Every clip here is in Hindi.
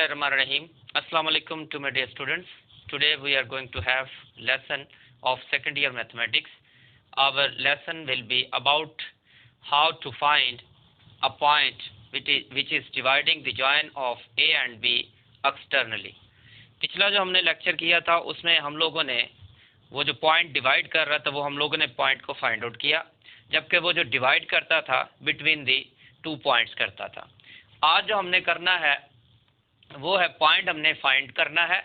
Bismillahirrahmanirrahim. Assalamu alaikum to my dear students. Today we are going to have lesson of second year mathematics. Our lesson will be about how to find a point which is dividing the join of A and B externally. पिछला जो हमने लेक्चर किया था उसमें हम लोगों ने वो जो पॉइंट डिवाइड कर रहा था वो हम लोगों ने पॉइंट को फाइंड आउट किया, जबकि वो जो डिवाइड करता था बिटवीन दी टू पॉइंट्स करता था। आज जो हमने करना है वो है पॉइंट हमने फाइंड करना है,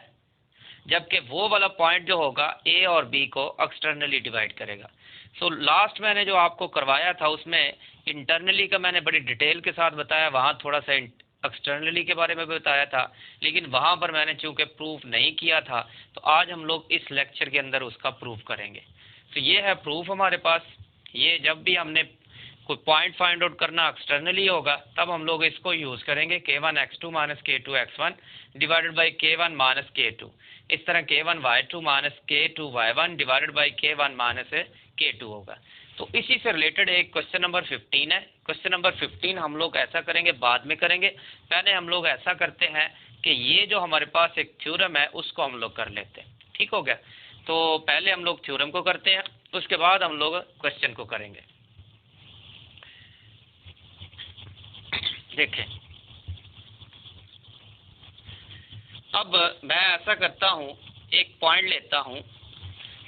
जबकि वो वाला पॉइंट जो होगा ए और बी को एक्सटर्नली डिवाइड करेगा। सो लास्ट मैंने जो आपको करवाया था उसमें इंटरनली का मैंने बड़ी डिटेल के साथ बताया, वहाँ थोड़ा सा एक्सटर्नली के बारे में भी बताया था, लेकिन वहाँ पर मैंने चूँकि प्रूफ नहीं किया था तो आज हम लोग इस लेक्चर के अंदर उसका प्रूफ करेंगे। तो ये है प्रूफ हमारे पास। ये जब भी हमने कोई पॉइंट फाइंड आउट करना एक्सटर्नली होगा तब हम लोग इसको यूज़ करेंगे k1 x2 minus k2 x1 divided by k1 minus k2। इस तरह k1 y2 minus k2 y1 divided by k1 minus k2 होगा। तो इसी से रिलेटेड एक क्वेश्चन नंबर 15 है। क्वेश्चन नंबर 15 हम लोग ऐसा करेंगे, बाद में करेंगे। पहले हम लोग ऐसा करते हैं कि ये जो हमारे पास एक थ्योरम है उसको हम लोग कर लेते हैं। ठीक हो गया? तो पहले हम लोग थ्योरम को करते हैं, उसके बाद हम लोग क्वेश्चन को करेंगे। देखें, अब मैं ऐसा करता हूं, एक पॉइंट लेता हूं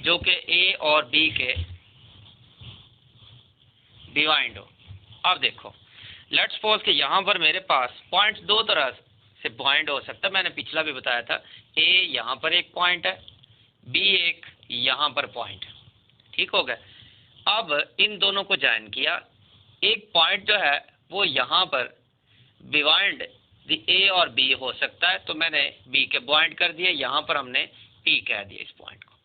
जो कि ए और बी के डिवाइड हो। अब देखो, लेट्स सपोज कि यहाँ पर मेरे पास पॉइंट्स दो तरह से पॉइंट हो सकता है। मैंने पिछला भी बताया था, ए यहाँ पर एक पॉइंट है, बी एक यहाँ पर पॉइंट है। ठीक हो गया? अब इन दोनों को ज्वाइन किया, एक पॉइंट जो है वो यहाँ पर बिवाइंड द ए और बी हो सकता है, तो मैंने बी के पॉइंट कर दिए, यहाँ पर हमने पी कह दिया इस पॉइंट को।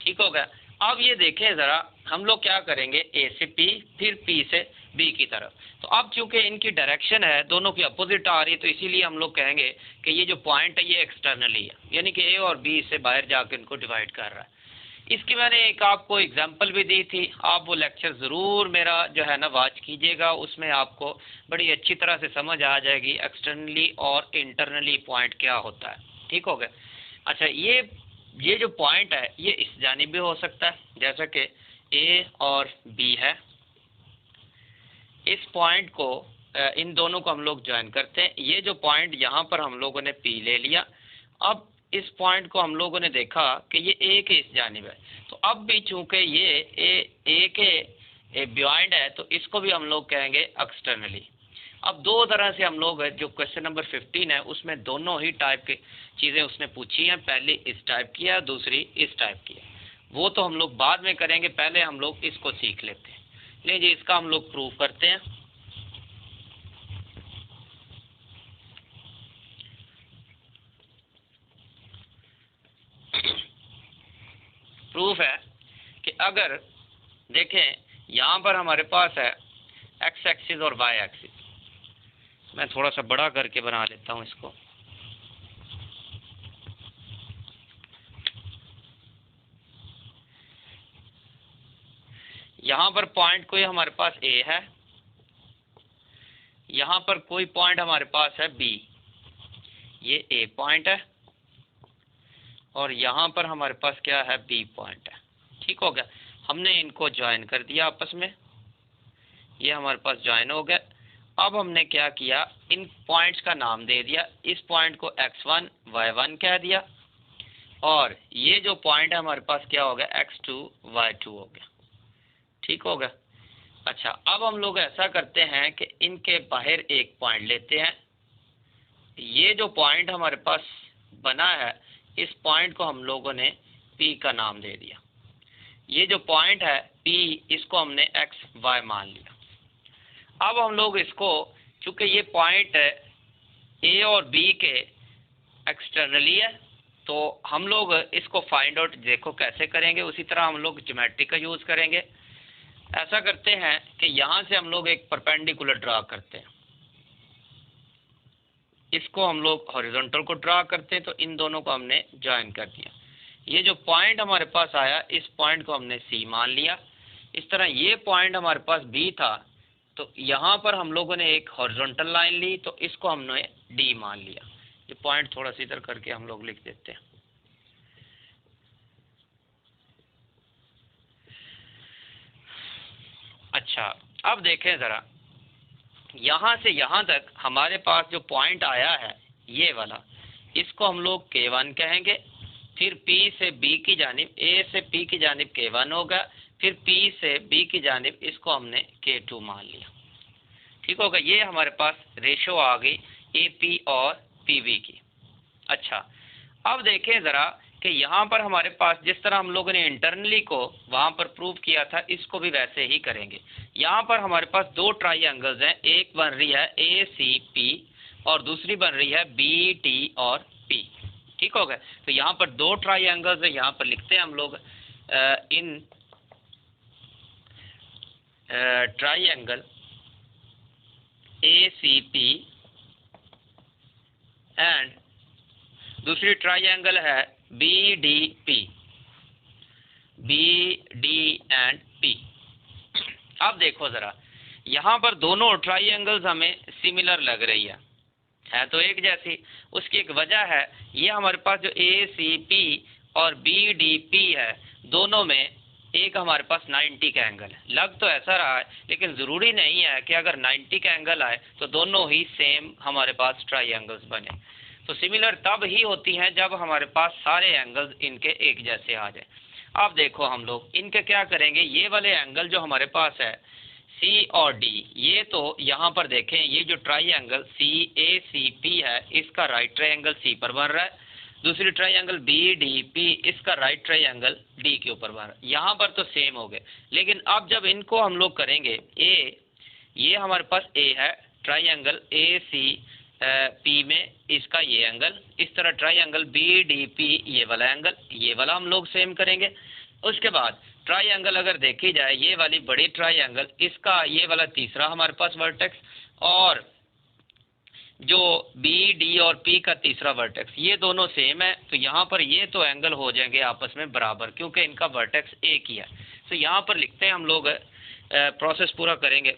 ठीक हो गया? अब ये देखें ज़रा, हम लोग क्या करेंगे, ए से पी फिर पी से बी की तरफ। तो अब चूंकि इनकी डायरेक्शन है दोनों की अपोजिट आ रही है, तो इसीलिए हम लोग कहेंगे कि ये जो पॉइंट है ये एक्सटर्नली है, यानी कि ए और बी से बाहर जाकर इनको डिवाइड कर रहा है। इसकी मैंने एक आपको एग्जांपल भी दी थी, आप वो लेक्चर ज़रूर मेरा जो है ना वॉच कीजिएगा, उसमें आपको बड़ी अच्छी तरह से समझ आ जाएगी एक्सटर्नली और इंटरनली पॉइंट क्या होता है। ठीक हो गया? अच्छा, ये जो पॉइंट है ये इस जानिब भी हो सकता है, जैसा कि ए और बी है। इस पॉइंट को इन दोनों को हम लोग ज्वाइन करते हैं। ये जो पॉइंट यहाँ पर हम लोगों ने पी ले लिया, अब इस पॉइंट को हम लोगों ने देखा कि ये ए के इस जानिब है, तो अब भी चूंकि ये ए के बियॉन्ड है तो इसको भी हम लोग कहेंगे एक्सटर्नली। अब दो तरह से हम लोग जो क्वेश्चन नंबर 15 है उसमें दोनों ही टाइप की चीज़ें उसने पूछी हैं, पहले इस टाइप की है, दूसरी इस टाइप की है। वो तो हम लोग बाद में करेंगे, पहले हम लोग इसको सीख लेते हैं। लीजिए, इसका हम लोग प्रूफ करते हैं। प्रूफ है कि अगर देखें यहाँ पर हमारे पास है एक्स एक्सिस और वाई एक्सिस। मैं थोड़ा सा बड़ा करके बना लेता हूँ इसको। यहाँ पर पॉइंट कोई हमारे पास ए है, यहाँ पर कोई पॉइंट हमारे पास है बी, ये ए पॉइंट है, और यहाँ पर हमारे पास क्या है, बी पॉइंट है। ठीक हो गया? हमने इनको ज्वाइन कर दिया आपस में, ये हमारे पास ज्वाइन हो गया। अब हमने क्या किया, इन पॉइंट्स का नाम दे दिया। इस पॉइंट को x1 y1 कह दिया, और ये जो पॉइंट है हमारे पास क्या हो गया, x2 y2 हो गया। ठीक हो गया? अच्छा, अब हम लोग ऐसा करते हैं कि इनके बाहर एक पॉइंट लेते हैं। ये जो पॉइंट हमारे पास बना है इस पॉइंट को हम लोगों ने P का नाम दे दिया। ये जो पॉइंट है P, इसको हमने x y मान लिया। अब हम लोग इसको, चूंकि ये पॉइंट A और B के एक्सटर्नली है, तो हम लोग इसको फाइंड आउट देखो कैसे करेंगे। उसी तरह हम लोग ज्योमेट्री का यूज़ करेंगे। ऐसा करते हैं कि यहाँ से हम लोग एक परपेंडिकुलर ड्रा करते हैं, इसको हम लोग हॉरिजॉन्टल को ड्रा करते हैं, तो इन दोनों को हमने ज्वाइन कर दिया। ये जो पॉइंट हमारे पास आया इस पॉइंट को हमने C मान लिया। इस तरह ये पॉइंट हमारे पास B था, तो यहाँ पर हम लोगों ने एक हॉरिजॉन्टल लाइन ली, तो इसको हमने D मान लिया। ये पॉइंट थोड़ा सा इधर करके हम लोग लिख देते हैं। अच्छा, अब देखें ज़रा, यहाँ से यहाँ तक हमारे पास जो पॉइंट आया है ये वाला, इसको हम लोग K1 कहेंगे। फिर P से B की जानिब, A से P की जानिब K1 होगा, फिर P से B की जानिब इसको हमने K2 मान लिया। ठीक होगा, ये हमारे पास रेशो आ गई AP और PB की। अच्छा, अब देखें ज़रा कि यहाँ पर हमारे पास जिस तरह हम लोगों ने इंटरनली को वहाँ पर प्रूव किया था, इसको भी वैसे ही करेंगे। यहाँ पर हमारे पास दो ट्राइंगल्स हैं, एक बन रही है ACP और दूसरी बन रही है BT और P। ठीक हो गया, तो यहाँ पर दो ट्राइंगल्स है, यहाँ पर लिखते हैं हम लोग इन ट्राइंगल ACP एंड दूसरी ट्राइंगल है BDP, BD एंड P। अब देखो ज़रा, यहाँ पर दोनों ट्राइंगल्स हमें सिमिलर लग रही है तो एक जैसी। उसकी एक वजह है, ये हमारे पास जो ACP और BDP है, दोनों में एक हमारे पास 90 का एंगल है। लग तो ऐसा रहा है, लेकिन ज़रूरी नहीं है कि अगर 90 का एंगल आए तो दोनों ही सेम हमारे पास ट्राइंगल्स बने। तो सिमिलर तब ही होती हैं जब हमारे पास सारे एंगल्स इनके एक जैसे आ जाए। अब देखो हम लोग इनके क्या करेंगे, ये वाले एंगल जो हमारे पास है C और D, ये तो यहाँ पर देखें, ये जो ट्राइंगल CACP है, इसका राइट ट्राइंगल C पर बन रहा है। दूसरी ट्राइंगल BDP, इसका राइट ट्राइंगल D के ऊपर बन रहा है। यहाँ पर तो सेम हो गए, लेकिन अब जब इनको हम लोग करेंगे A, ये हमारे पास A है, ट्राइंगल ACP में इसका ये एंगल, इस तरह ट्राइंगल BDP, ये वाला एंगल, ये वाला हम लोग सेम करेंगे। उसके बाद ट्राइंगल अगर देखी जाए, ये वाली बड़ी ट्राइंगल, इसका ये वाला तीसरा हमारे पास वर्टेक्स, और जो BD और P का तीसरा वर्टेक्स, ये दोनों सेम है। तो यहाँ पर ये तो एंगल हो जाएंगे आपस में बराबर, क्योंकि इनका वर्टेक्स एक ही है। तो यहाँ पर लिखते हैं हम लोग, प्रोसेस पूरा करेंगे।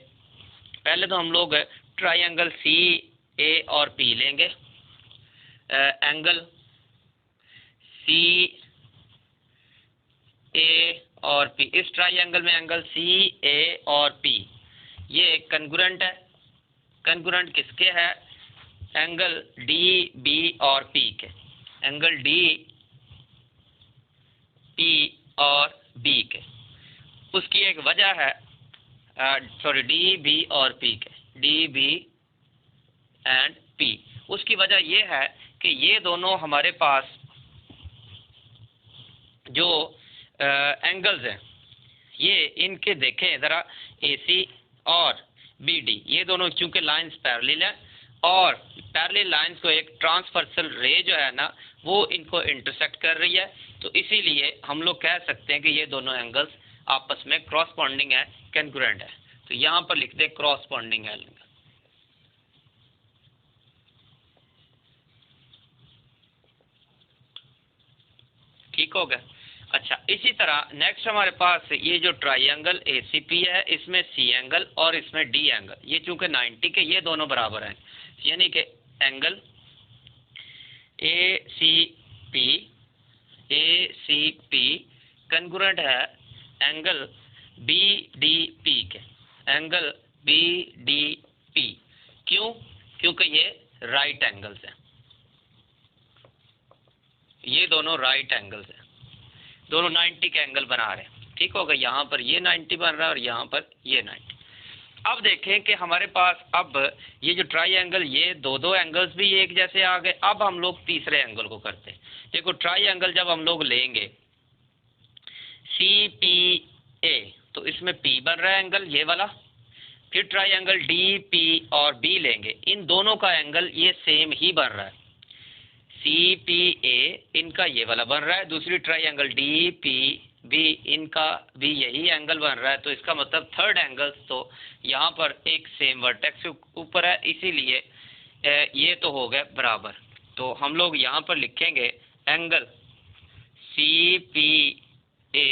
पहले तो हम लोग ट्राइंगल CA और P लेंगे, एंगल CA और P, इस ट्राइंगल में एंगल CA और P ये कंग्रुएंट है। कंग्रुएंट किसके है? एंगल DB और P के, एंगल DP और B के। उसकी एक वजह है, DB और P के, DB एंड P। उसकी वजह ये है कि ये दोनों हमारे पास जो एंगल्स हैं, ये इनके देखें ज़रा, AC और BD, ये दोनों चूंकि लाइंस पैरेलल है, और पैरेलल लाइंस को एक ट्रांसवर्सल रे जो है ना, वो इनको इंटरसेक्ट कर रही है। तो इसीलिए हम लोग कह सकते हैं कि ये दोनों एंगल्स आपस में क्रॉसपॉन्डिंग है, कंग्रुएंट है। तो यहाँ पर लिख दे क्रॉसपॉन्डिंग एंगल। ठीक हो गया। अच्छा, इसी तरह नेक्स्ट हमारे पास ये जो ट्राइंगल ACP है, इसमें C एंगल और इसमें D एंगल, ये चूंकि 90 के ये दोनों बराबर हैं, यानी कि एंगल ACP कंग्रुएंट है एंगल BDP के, एंगल BDP। क्यों? क्योंकि ये राइट एंगल्स हैं, ये दोनों राइट एंगल्स हैं, दोनों 90 के एंगल बना रहे हैं। ठीक होगा, यहाँ पर ये 90 बन रहा है और यहाँ पर ये 90। अब देखें कि हमारे पास अब ये जो ट्राइंगल, ये दो एंगल्स भी एक जैसे आ गए। अब हम लोग तीसरे एंगल को करते हैं। देखो, ट्राइंगल जब हम लोग लेंगे CPA, तो इसमें P बन रहा है एंगल ये वाला। फिर ट्राइंगल DP और B लेंगे, इन दोनों का एंगल ये सेम ही बन रहा है, CPA इनका ये वाला बन रहा है। दूसरी ट्राइंगल DPB, इनका भी यही एंगल बन रहा है। तो इसका मतलब थर्ड एंगल तो यहाँ पर एक सेम वर्टेक्स ऊपर है, इसीलिए ये तो हो गए बराबर। तो हम लोग यहाँ पर लिखेंगे एंगल CPA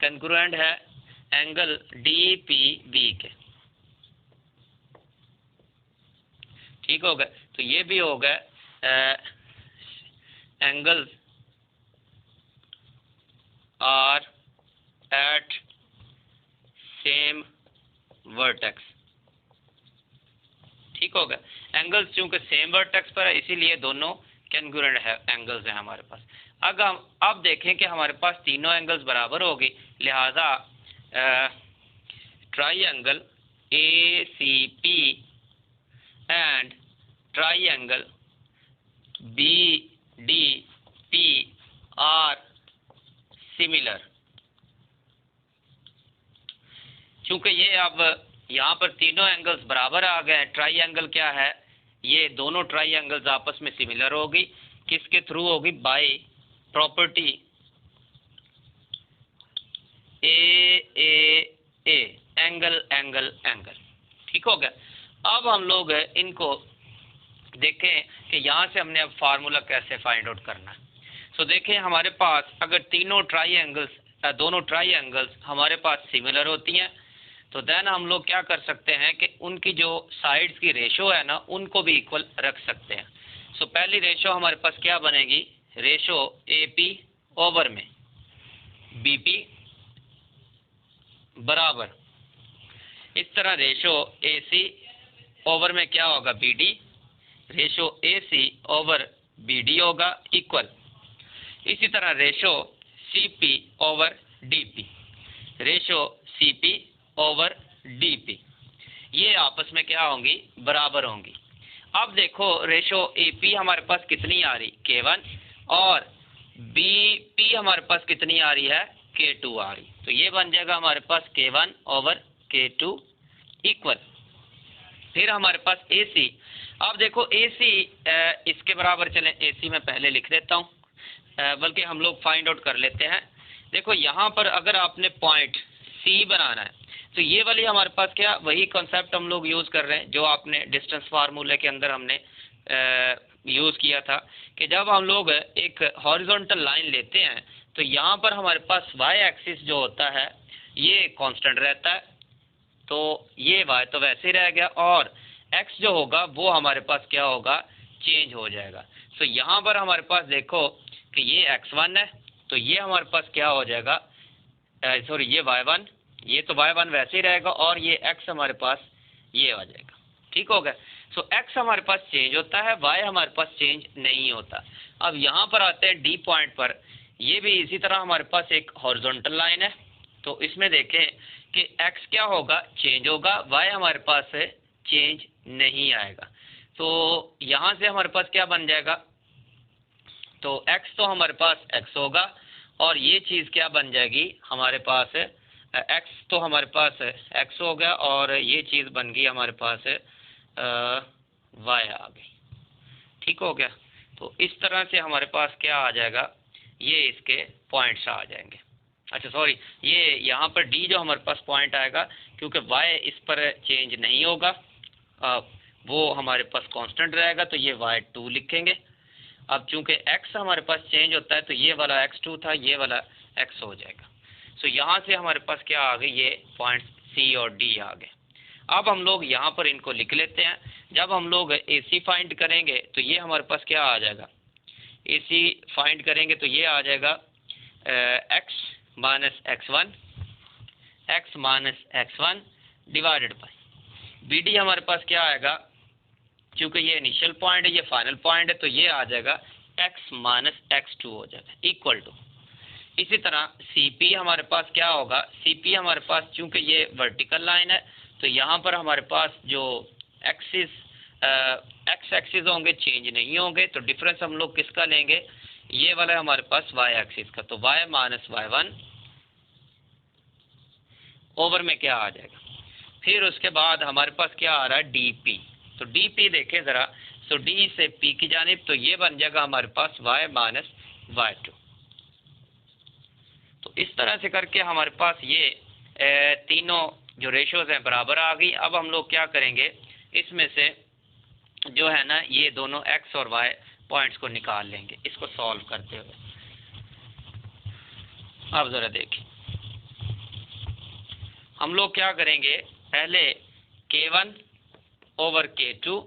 कंग्रुएंट है एंगल DPB के। ठीक हो गया, तो ये भी हो गया angles are at same vertex. ठीक हो गया। एंगल्स चूंकि सेम वर्टेक्स पर है इसीलिए दोनों कैंगुरेंट है एंगल्स हैं हमारे पास। अगर हम अब देखें कि हमारे पास तीनों एंगल्स बराबर होगी, लिहाजा triangle ACP and triangle BDP are similar. चूंकि ये अब यहाँ पर तीनों एंगल्स बराबर आ गए हैं, ट्राइंगल क्या है, ये दोनों ट्राइंगल्स आपस में सिमिलर होगी। किसके थ्रू होगी? By property AAA, angle angle angle. ठीक हो गया। अब हम लोग इनको देखें कि यहाँ से हमने अब फार्मूला कैसे फाइंड आउट करना है। सो देखें हमारे पास अगर तीनों ट्राइंगल्स दोनों ट्राइंगल्स हमारे पास सिमिलर होती हैं तो देन हम लोग क्या कर सकते हैं कि उनकी जो साइड्स की रेशो है ना उनको भी इक्वल रख सकते हैं। सो पहली रेशो हमारे पास क्या बनेगी? रेशो AP ओवर में BP बराबर, इस तरह रेशो AC ओवर में क्या होगा? BD, ratio AC over BD होगा इक्वल। इसी तरह ratio CP over DP, ratio CP over DP, ये आपस में क्या होंगी? बराबर होंगी। अब देखो रेशो AP हमारे पास कितनी आ रही? K1, और BP हमारे पास कितनी आ रही है? K2 आ रही। तो ये बन जाएगा हमारे पास K1 ओवर K2 इक्वल। फिर हमारे पास AC, अब देखो AC इसके बराबर, चलें AC में पहले लिख देता हूँ, बल्कि हम लोग फाइंड आउट कर लेते हैं। देखो यहाँ पर अगर आपने पॉइंट C बनाना है तो ये वाली हमारे पास क्या, वही कॉन्सेप्ट हम लोग यूज़ कर रहे हैं जो आपने डिस्टेंस फार्मूले के अंदर हमने यूज़ किया था कि जब हम लोग एक हॉरिजॉन्टल लाइन लेते हैं तो यहाँ पर हमारे पास y एक्सिस जो होता है ये कांस्टेंट रहता है, तो ये y तो वैसे ही रह गया, और x जो होगा वो हमारे पास क्या होगा? चेंज हो जाएगा। तो यहाँ पर हमारे पास देखो कि ये x1 है तो ये हमारे पास क्या हो जाएगा? सॉरी ये y1, ये तो y1 वैसे ही रहेगा, और ये x हमारे पास ये आ जाएगा। ठीक हो गया। सो x हमारे पास चेंज होता है, y हमारे पास चेंज नहीं होता। अब यहाँ पर आते हैं D पॉइंट पर, ये भी इसी तरह हमारे पास एक हॉरिजॉन्टल लाइन है, तो इसमें देखें कि x क्या होगा? चेंज होगा, y हमारे पास चेंज नहीं आएगा। तो यहाँ से हमारे पास क्या बन जाएगा? तो x तो हमारे पास x होगा, और ये चीज़ क्या बन जाएगी? हमारे पास x तो हमारे पास x हो गया, और ये चीज़ बन गई हमारे पास y आ गई। ठीक हो गया। तो इस तरह से हमारे पास क्या आ जाएगा? ये इसके पॉइंट्स आ जाएंगे। अच्छा सॉरी, ये यहाँ पर D जो हमारे पास पॉइंट आएगा, क्योंकि y इस पर चेंज नहीं होगा, वो हमारे पास कांस्टेंट रहेगा, तो ये y2 लिखेंगे। अब चूंकि x हमारे पास चेंज होता है तो ये वाला x2 था, ये वाला x हो जाएगा। सो यहाँ से हमारे पास क्या आ गई? ये पॉइंट C और D आ गए। अब हम लोग यहाँ पर इनको लिख लेते हैं। जब हम लोग AC फाइंड करेंगे तो ये हमारे पास क्या आ जाएगा? AC फाइंड करेंगे तो ये आ जाएगा x minus x1 divided by BD हमारे पास क्या आएगा? क्योंकि ये इनिशियल पॉइंट है, ये फाइनल पॉइंट है, तो ये आ जाएगा x माइनस x2 हो जाएगा इक्वल टू। इसी तरह CP हमारे पास क्या होगा? CP हमारे पास चूंकि ये वर्टिकल लाइन है तो यहाँ पर हमारे पास जो एक्सिस x एक्सिस होंगे चेंज नहीं होंगे, तो डिफरेंस हम लोग किसका लेंगे? ये वाला है हमारे पास y एक्सिस का, तो y माइनस y1 ओवर में क्या आ जाएगा? फिर उसके बाद हमारे पास क्या आ रहा है? DP। तो DP देखें ज़रा, तो D से P की जानिब, तो ये बन जाएगा हमारे पास y माइनस y2। तो इस तरह से करके हमारे पास ये तीनों जो रेशोज हैं बराबर आ गई। अब हम लोग क्या करेंगे? इसमें से जो है ना ये दोनों x और y पॉइंट्स को निकाल लेंगे इसको सॉल्व करते हुए। अब ज़रा देखिए हम लोग क्या करेंगे? पहले K1 ओवर K2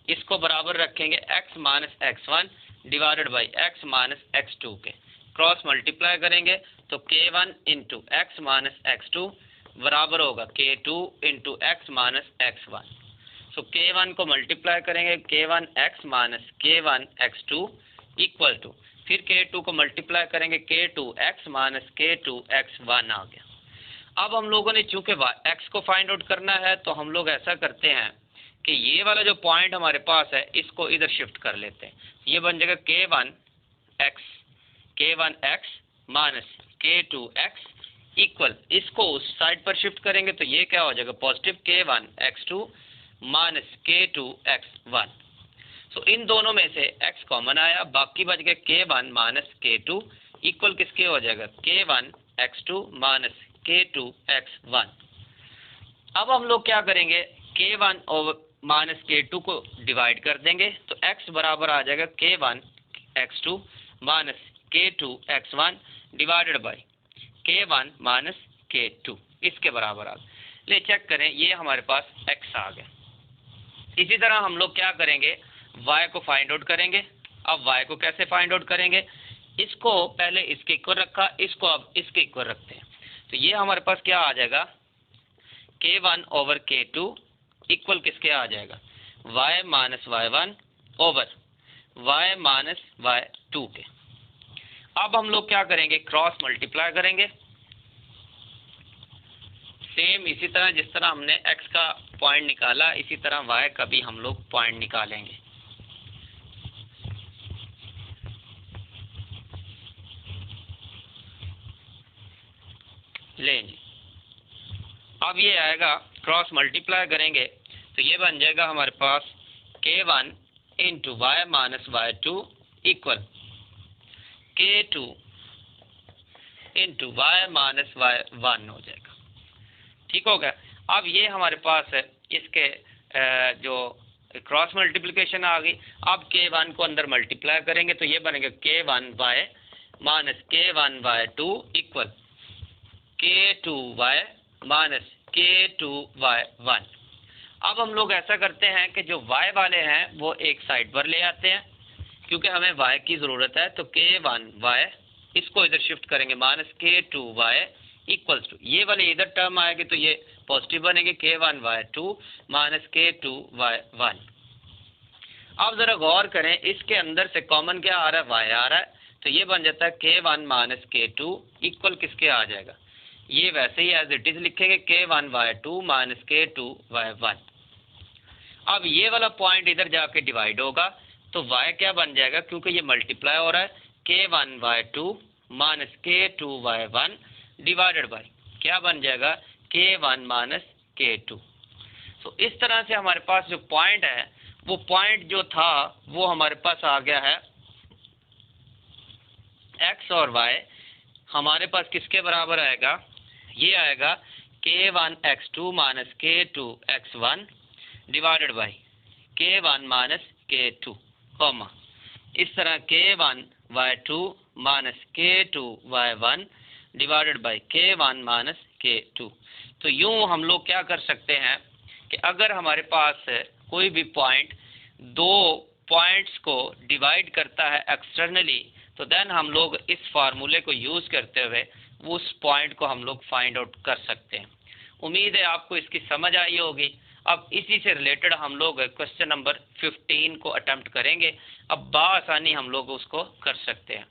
इसको बराबर रखेंगे x minus x1 divided by x minus x2 के, क्रॉस मल्टीप्लाई करेंगे तो k1 into x minus x2 बराबर होगा k2 into x minus x1। सो k1 को मल्टीप्लाई करेंगे k1 x minus k1 x2 equal to, फिर k2 को मल्टीप्लाई करेंगे k2 x minus k2 x1 आ गया। अब हम लोगों ने चूंकि x को फाइंड आउट करना है तो हम लोग ऐसा करते हैं कि ये वाला जो पॉइंट हमारे पास है इसको इधर शिफ्ट कर लेते हैं। ये बन जाएगा k1x माइनस k2x इक्वल, इसको उस साइड पर शिफ्ट करेंगे तो ये क्या हो जाएगा पॉजिटिव k1x2 माइनस k2x1। सो इन दोनों में से x कॉमन आया, बाकी बच गया k1 माइनस k2 इक्वल किसके हो जाएगा k1x2 माइनस k2x1। अब हम लोग क्या करेंगे k1 और माइनस k2 को डिवाइड कर देंगे तो x बराबर आ जाएगा k1x2 minus k2x1 divided by k1 minus k2, इसके बराबर आ गया। ले चेक करें, ये हमारे पास x आ गया। इसी तरह हम लोग क्या करेंगे y को फाइंड आउट करेंगे। अब y को कैसे फाइंड आउट करेंगे, इसको पहले इसके इक्वल रखा, इसको अब इसके इक्वल रखते हैं तो ये हमारे पास क्या आ जाएगा k1 ओवर k2 इक्वल किसके आ जाएगा y minus y1 over y minus y2 के। अब हम लोग क्या करेंगे क्रॉस मल्टीप्लाई करेंगे, सेम इसी तरह जिस तरह हमने x का पॉइंट निकाला इसी तरह y का भी हम लोग पॉइंट निकालेंगे। लें जी, अब ये आएगा क्रॉस मल्टीप्लाई करेंगे तो ये बन जाएगा हमारे पास k1 into y minus y2 equal k2 into y minus y1 हो जाएगा। ठीक हो गया। अब ये हमारे पास है इसके जो क्रॉस मल्टीप्लिकेशन आ गई। अब k1 को अंदर मल्टीप्लाई करेंगे तो ये बनेगा k1y minus k1y2 equal k2y minus k2y1। अब हम लोग ऐसा करते हैं कि जो y वाले हैं वो एक साइड पर ले आते हैं क्योंकि हमें y की ज़रूरत है, तो k1y इसको इधर शिफ्ट करेंगे माइनस k2y इक्वल्स टू, ये वाले इधर टर्म आएगी तो ये पॉजिटिव बनेंगे k1y2 माइनस k2y1। अब ज़रा गौर करें, इसके अंदर से कॉमन क्या आ रहा है y आ रहा है तो ये बन जाता है k1 माइनस k2 इक्वल किसके आ जाएगा, ये वैसे ही एज इट इज लिखेंगे k1y2 माइनस k2y1। अब ये वाला पॉइंट इधर जाके डिवाइड होगा तो y क्या बन जाएगा, क्योंकि ये मल्टीप्लाई हो रहा है k1y2 minus k2y1 divided by क्या बन जाएगा k1 माइनस k2। तो इस तरह से हमारे पास जो पॉइंट है वो पॉइंट जो था वो हमारे पास आ गया है x और y हमारे पास किसके बराबर आएगा, ये आएगा k1x2 minus k2x1 divided by k1 minus k2 comma, इस तरह k1y2 minus k2y1 divided by k1 minus k2। तो यूं हम लोग क्या कर सकते हैं कि अगर हमारे पास कोई भी पॉइंट दो पॉइंट्स को डिवाइड करता है एक्सटर्नली तो देन हम लोग इस फार्मूले को यूज़ करते हुए उस पॉइंट को हम लोग फाइंड आउट कर सकते हैं। उम्मीद है आपको इसकी समझ आई होगी। अब इसी से रिलेटेड हम लोग क्वेश्चन नंबर 15 को अटेम्प्ट करेंगे। अब बाआसानी हम लोग उसको कर सकते हैं।